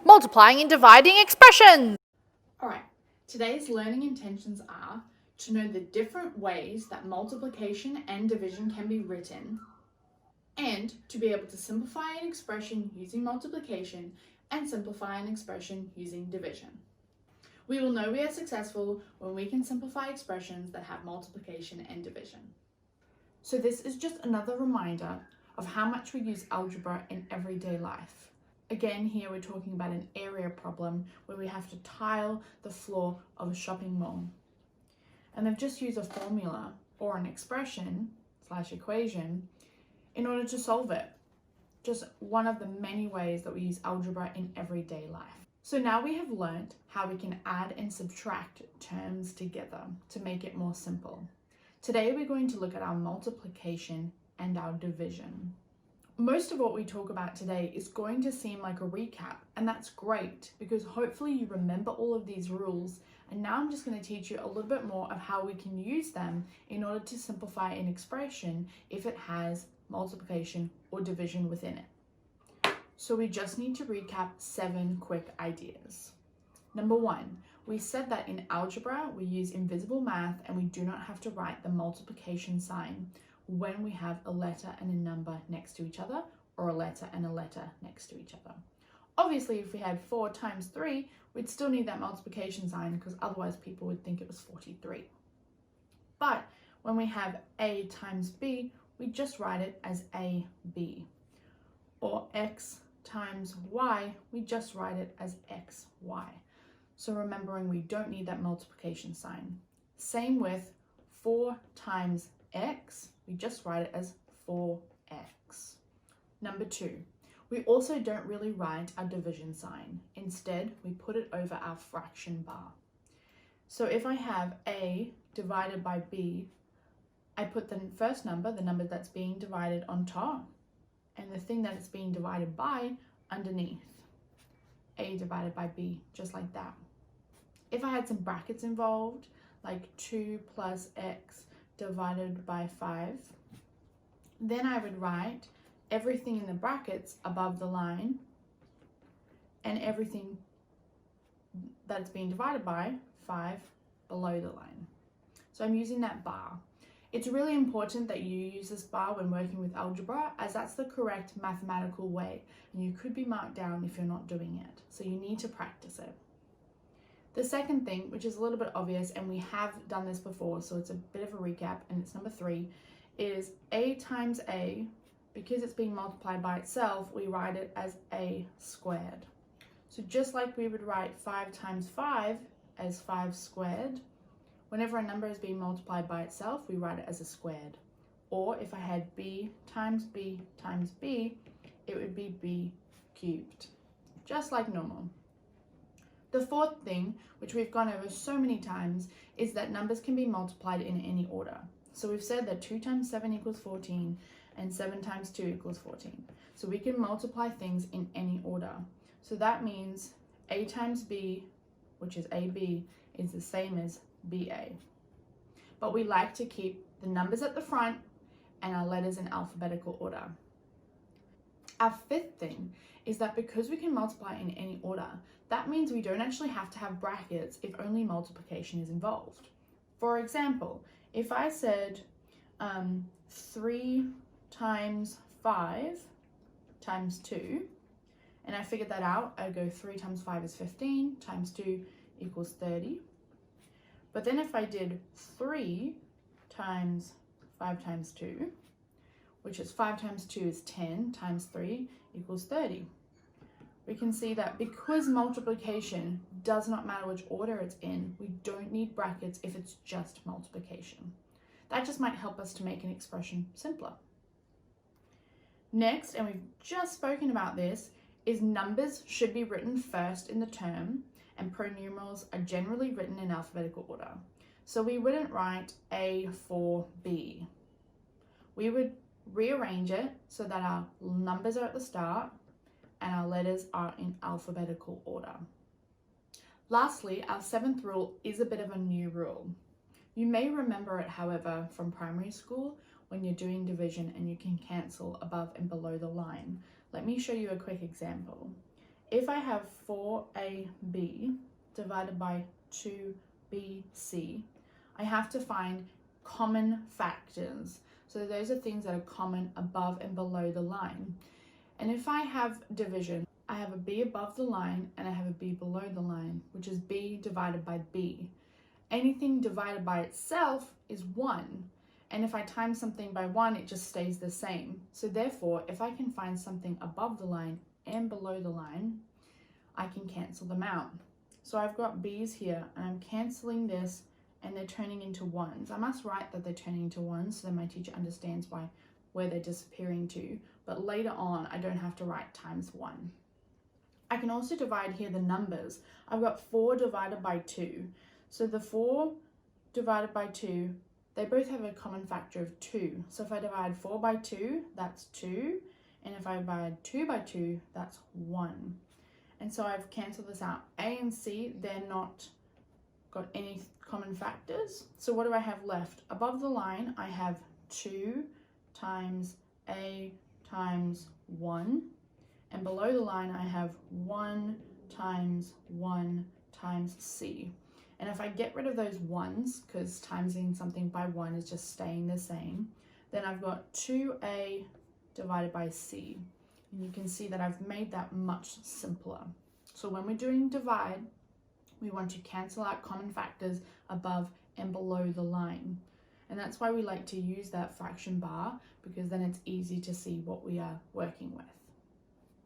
multiplying and dividing expressions. Alright, today's learning intentions are to know the different ways that multiplication and division can be written, and to be able to simplify an expression using multiplication and simplify an expression using division. We will know we are successful when we can simplify expressions that have multiplication and division. So this is just another reminder of how much we use algebra in everyday life. Again, here we're talking about an area problem where we have to tile the floor of a shopping mall. And they've just used a formula or an expression / equation in order to solve it. Just one of the many ways that we use algebra in everyday life. So now we have learnt how we can add and subtract terms together to make it more simple. Today we're going to look at our multiplication and our division. Most of what we talk about today is going to seem like a recap, and that's great because hopefully you remember all of these rules, and now I'm just going to teach you a little bit more of how we can use them in order to simplify an expression if it has multiplication or division within it. So we just need to recap 7 quick ideas. Number 1, we said that in algebra we use invisible math and we do not have to write the multiplication sign when we have a letter and a number next to each other, or a letter and a letter next to each other. Obviously, if we had 4 times 3, we'd still need that multiplication sign because otherwise people would think it was 43. But when we have A times B, we just write it as AB. Or X times Y, we just write it as XY. So remembering we don't need that multiplication sign. Same with 4 times X, we just write it as 4x. Number 2, we also don't really write our division sign. Instead, we put it over our fraction bar. So if I have A divided by B, I put the first number, the number that's being divided, on top, and the thing that it's being divided by underneath. A divided by B, just like that. If I had some brackets involved, like 2 plus x divided by 5, then I would write everything in the brackets above the line and everything that's being divided by 5 below the line. So I'm using that bar. It's really important that you use this bar when working with algebra, as that's the correct mathematical way, and you could be marked down if you're not doing it. So you need to practice it. The second thing, which is a little bit obvious, and we have done this before, so it's a bit of a recap, and it's number 3, is A times A. Because it's being multiplied by itself, we write it as A squared. So just like we would write 5 times 5 as 5 squared, whenever a number is being multiplied by itself, we write it as a squared. Or if I had B times B times B, it would be B cubed, just like normal. The fourth thing, which we've gone over so many times, is that numbers can be multiplied in any order. So we've said that 2 times 7 equals 14 and 7 times 2 equals 14. So we can multiply things in any order. So that means A times B, which is AB, is the same as BA. But we like to keep the numbers at the front and our letters in alphabetical order. Our fifth thing is that because we can multiply in any order, that means we don't actually have to have brackets if only multiplication is involved. For example, if I said 3 times 5 times 2, and I figured that out, I'd go 3 times 5 is 15, times 2 equals 30. But then if I did 3 times 5 times 2, which is 5 times 2 is 10, times 3 equals 30. We can see that because multiplication does not matter which order it's in, we don't need brackets if it's just multiplication. That just might help us to make an expression simpler. Next, and we've just spoken about this, is numbers should be written first in the term, and pronumerals are generally written in alphabetical order. So we wouldn't write A for B. We would rearrange it so that our numbers are at the start and our letters are in alphabetical order. Lastly, our 7th rule is a bit of a new rule. You may remember it, however, from primary school when you're doing division and you can cancel above and below the line. Let me show you a quick example. if I have 4AB divided by 2BC, I have to find common factors. So those are things that are common above and below the line. And if I have division, I have a B above the line and I have a B below the line, which is B divided by B. Anything divided by itself is 1. And if I times something by 1, it just stays the same. So therefore, if I can find something above the line and below the line, I can cancel them out. So I've got B's here and I'm cancelling this and they're turning into 1s. I must write that they're turning into 1s so that my teacher understands where they're disappearing to. But later on, I don't have to write times 1. I can also divide here the numbers. I've got 4 divided by 2. So the 4 divided by 2, they both have a common factor of 2. So if I divide 4 by 2, that's 2. And if I divide 2 by 2, that's 1. And so I've cancelled this out. A and C, they're not got any common factors. So what do I have left? Above the line, I have 2 times A times 1. And below the line, I have 1 times 1 times C. And if I get rid of those 1s, because timesing something by 1 is just staying the same, then I've got 2A divided by C. And you can see that I've made that much simpler. So when we're doing divide, we want to cancel out common factors above and below the line. And that's why we like to use that fraction bar, because then it's easy to see what we are working with.